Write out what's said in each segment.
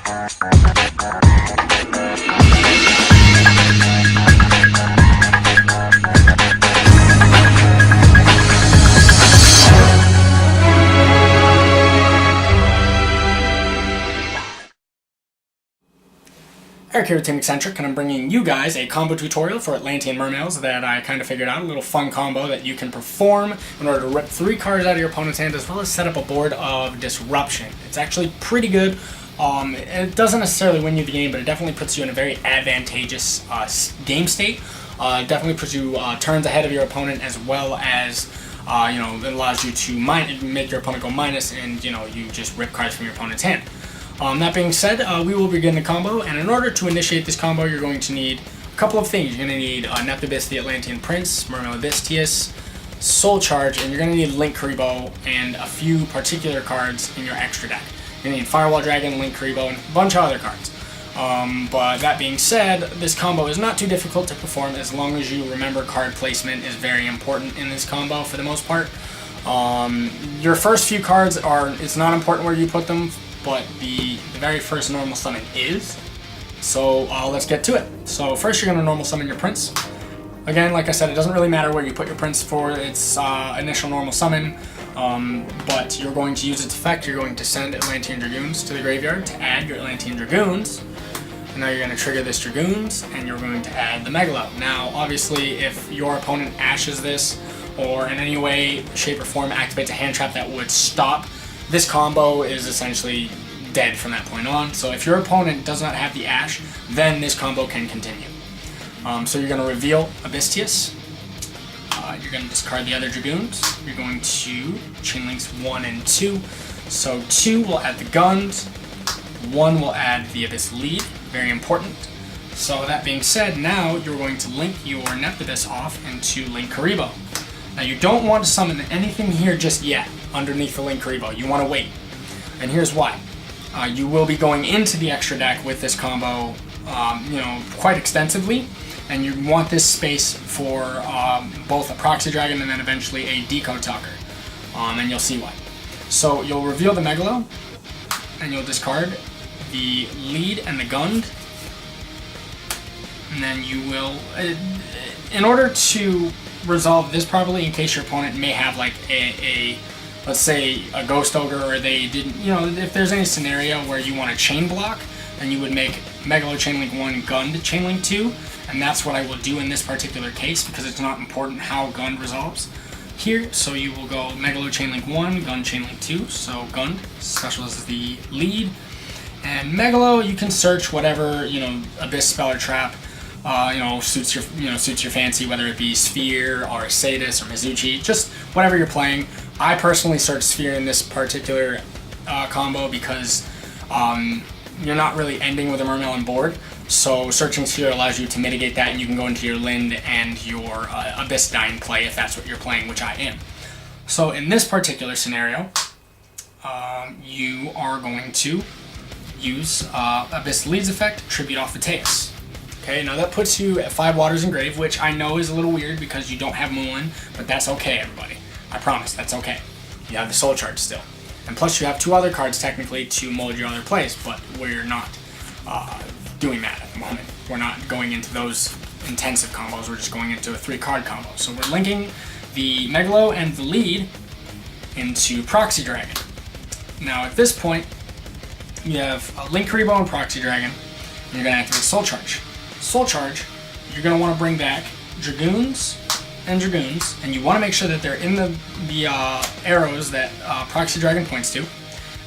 Eric here with Team Eccentric, and I'm bringing you guys a combo tutorial for Atlantean Mermails that I kind of figured out, a little fun combo that you can perform in order to rip 3 cards out of your opponent's hand as well as set up a board of disruption. It's actually pretty good. It doesn't necessarily win you the game, but it definitely puts you in a very advantageous game state. It definitely puts you turns ahead of your opponent, as well as it allows you to make your opponent go minus, and you just rip cards from your opponent's hand. That being said, we will begin the combo, and in order to initiate this combo, you're going to need a couple of things. You're going to need Neptibus the Atlantean Prince, Mermail Abystius, Soul Charge, and you're going to need Link Karibo and a few particular cards in your extra deck. You're going to need Firewall Dragon, Link Karibo, and a bunch of other cards. But that being said, this combo is not too difficult to perform as long as you remember card placement is very important in this combo for the most part. Your first few cards it's not important where you put them, but the very first normal summon is. So let's get to it. So first you're going to normal summon your Prince. Again, like I said, it doesn't really matter where you put your Prince for its initial normal summon, but you're going to use its effect. You're going to send Atlantean Dragoons to the graveyard to add your Atlantean Dragoons. And now you're going to trigger this Dragoons, and you're going to add the Megalo. Now, obviously, if your opponent ashes this, or in any way, shape, or form activates a hand trap that would stop, this combo is essentially dead from that point on. So if your opponent does not have the Ash, then this combo can continue. So you're going to reveal Abystius. You're going to discard the other Dragoons. You're going to chain links 1 and 2. So 2 will add the guns. 1 will add the Abyss lead. Very important. So that being said, now you're going to link your Neptibus off into Link Karibo. Now you don't want to summon anything here just yet underneath the Link Karibo. You want to wait. And here's why. You will be going into the extra deck with this combo quite extensively, and you want this space for both a Proxy Dragon and then eventually a Decode Talker. And you'll see why. So you'll reveal the Megalo, and you'll discard the lead and the Gund. And then you will, in order to resolve this properly, in case your opponent may have like let's say a Ghost Ogre, or they didn't, if there's any scenario where you want to chain block, then you would make Megalo Chainlink 1, Gund Chainlink 2, and that's what I will do in this particular case because it's not important how Gund resolves here. So you will go Megalo Chainlink 1, Gund Chainlink 2, so Gund specials the lead, and Megalo you can search whatever Abyss Spell or Trap suits your fancy, whether it be Sphere or Sadis or Mizuchi, just whatever you're playing. I personally search Sphere in this particular combo because you're not really ending with a Mermail on board, so searching Sphere allows you to mitigate that, and you can go into your Lind and your Abyss Dying play if that's what you're playing, which I am. So in this particular scenario, you are going to use Abyss Leads effect, Tribute off Mateus. Okay, now that puts you at 5 Waters Engraved, which I know is a little weird because you don't have Moulin, but that's okay, everybody. I promise, that's okay. You have the Soul Charge still. And plus you have 2 other cards technically to mold your other plays, but we're not doing that at the moment. We're not going into those intensive combos, we're just going into a 3-card combo. So we're linking the Megalo and the lead into Proxy Dragon. Now at this point, you have a Link Karibo and Proxy Dragon, and you're going to activate Soul Charge. Soul Charge, you're going to want to bring back Dragoons and Dragoons, and you want to make sure that they're in the arrows that Proxy Dragon points to.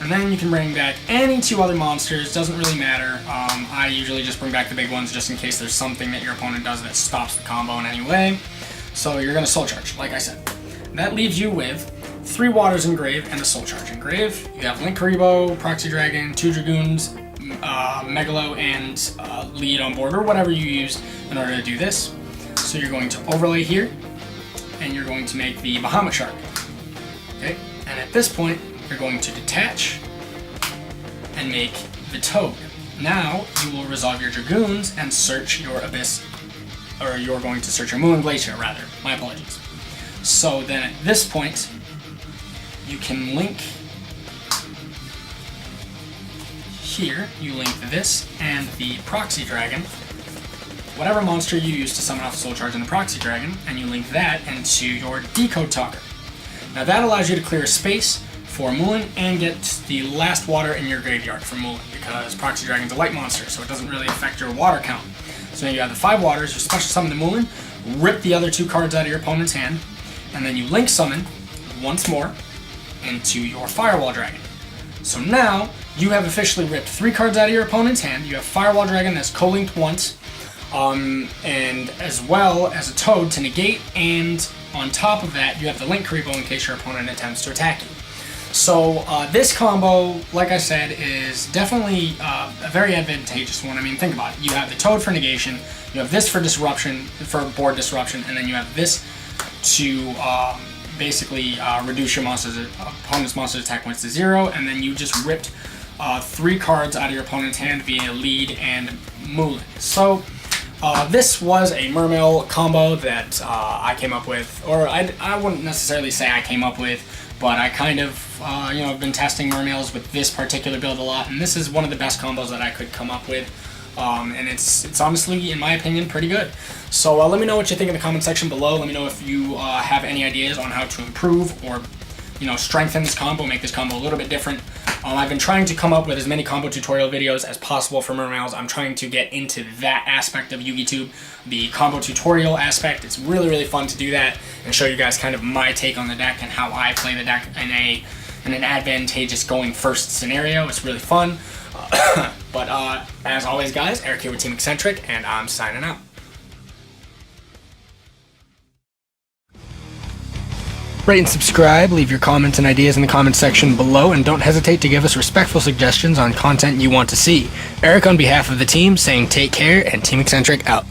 And then you can bring back any 2 other monsters, doesn't really matter. I usually just bring back the big ones just in case there's something that your opponent does that stops the combo in any way. So you're going to Soul Charge, like I said. That leaves you with 3 Waters Engraved and a Soul Charge Engraved. You have Link Karibo, Proxy Dragon, 2 Dragoons, Megalo, and lead on board, or whatever you use in order to do this. So you're going to overlay here, and you're going to make the Bahamut Shark. Okay, and at this point, you're going to detach and make the Toad. Now you will resolve your Dragoons and search your Abyss, or you're going to search your Moon Glacier, rather. My apologies. So then at this point, you can link here, you link this and the Proxy Dragon, whatever monster you use to summon off a Soul Charge in the Proxy Dragon, and you link that into your Decode Talker. Now that allows you to clear a space for Moulin and get the last water in your graveyard for Moulin, because Proxy Dragon's a light monster, so it doesn't really affect your water count. So now you have the 5 waters, you special summon the Moulin, rip the other 2 cards out of your opponent's hand, and then you link summon once more into your Firewall Dragon. So now you have officially ripped 3 cards out of your opponent's hand. You have Firewall Dragon that's co-linked once, and as well as a Toad to negate, and on top of that you have the Link Karibo in case your opponent attempts to attack you. So this combo, like I said, is definitely a very advantageous one. I mean, think about it. You have the Toad for negation, you have this for disruption, for board disruption, and then you have this to basically reduce your opponent's monster's attack points to 0, and then you just ripped 3 cards out of your opponent's hand via lead and Moulin. So this was a Mermail combo that I came up with, or I wouldn't necessarily say I came up with, but I kind of, I've been testing Mermails with this particular build a lot, and this is one of the best combos that I could come up with. And it's honestly, in my opinion, pretty good. So let me know what you think in the comment section below. Let me know if you have any ideas on how to improve or, strengthen this combo, make this combo a little bit different. I've been trying to come up with as many combo tutorial videos as possible for Mermails. I'm trying to get into that aspect of YugiTube, the combo tutorial aspect. It's really, really fun to do that and show you guys kind of my take on the deck and how I play the deck in an advantageous going first scenario. It's really fun. But as always, guys, Eric here with Team Eccentric, and I'm signing out. Rate and subscribe, leave your comments and ideas in the comment section below, and don't hesitate to give us respectful suggestions on content you want to see. Eric on behalf of the team saying take care, and Team Eccentric out.